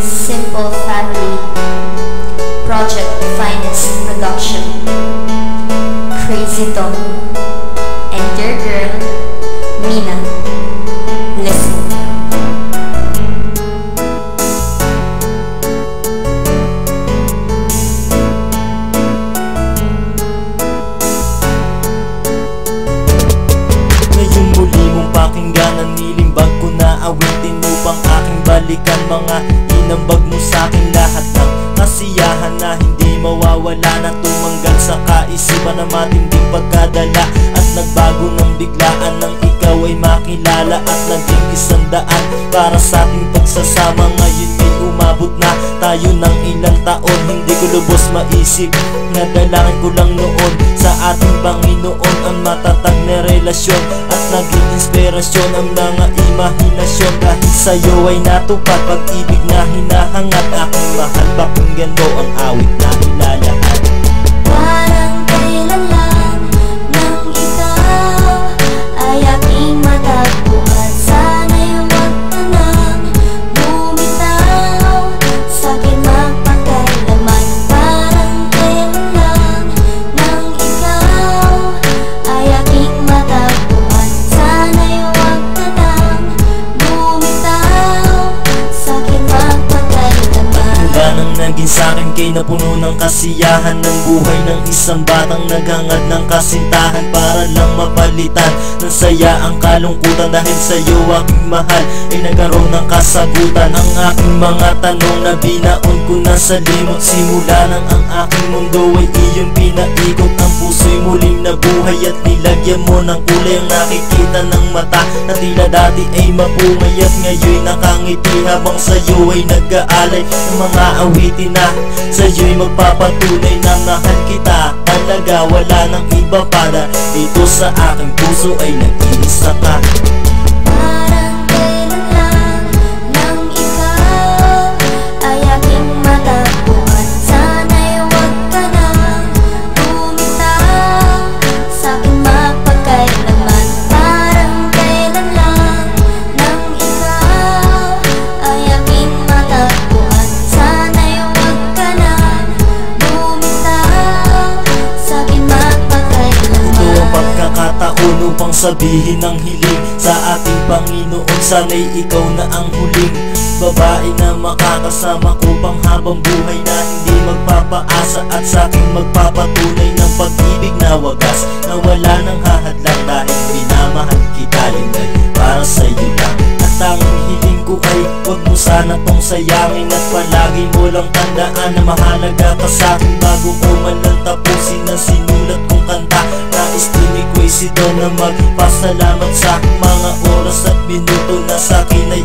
Simple Family Project Finest Production, Crazy Tom and your girl Mina. Listen. Ngayon muli mong pakinggan ang nilimbag ko na awitin upang aking balikan. Mga inambag mo sa'kin lahat ng kasiyahan na hindi mawawala, na tumanggal sa kaisipan na matinding pagkadala at nagbago ng biglaan nang ikaw ay makilala at naging 100 para sa ating pagsasama. Ngayon may umabot na tayo ng ilang taon, hindi ko lubos maisip, nadalangin ko lang noon sa ating Panginoon ang matatag na relasyon at naging inspirasyon ang mga imahinasyon. Dahil sa'yo ay natupad pag-ibig na hinahangad, aking mahal, pakinggan mo ang awit na ilalahat. Parang kailan lang nang ikaw ay aking matagpuan. Sana'y huwag ka nang bumitaw sa'kin magpakailaman. Parang kailan lang nang ikaw ay aking matagpuan. Sana'y huwag ka nang bumitaw sa'kin magpakailaman. Mula nang naging sa'kin kay napuno ng kasiyahan ng buhay ng isang batang naghangad ng kasintahan para lang mapalitan ng saya ang kalungkutan. Dahil sa'yo aking mahal ay nagkaroon ng kasagutan ang aking mga tanong na binaon ko na sa limot. Simula nang ang aking mundo ay iyong pinaikot, ang puso'y muling nabuhay at nilagyan mo ng kulay ang nakikita ng mata na tila dati ay mapungay at ngayon nakangiti habang sa'yo ay nag-aalay ng mga awitin na sa'yo'y magpapatunay na mahal kita talaga, wala nang iba pa na dito sa aking puso ay nag-iisa ka. Parang kailan lang nang ikaw ay aking matagpuan. Sana'y huwag ka nang bumitaw sa'kin mapagkailaman. Parang kailan lang nang ikaw ay aking matagpuan. Sana'y huwag ka nang bumitaw sa'kin mapagkailaman. Ito ang pagkakataon upang sabihin ang hiling sa ating Panginoon. Sana'y ikaw na ang huling babae na makakasama ko pang habang buhay, na hindi magpapaasa at sa'king magpapatunay ng pag-ibig na wagas, na wala nang hahadlang dahil minamahal kita linay para sa'yo lang. At ang hiling ko ay huwag mo sana tong sayangin at palagi mo lang tandaan na mahalaga ka sa'kin. Bago ko man lang tapusin ang sinulat kong kanta, nais din ni Crazy Tom na magpasalamat sa mga oras at minuto na sa'kin ay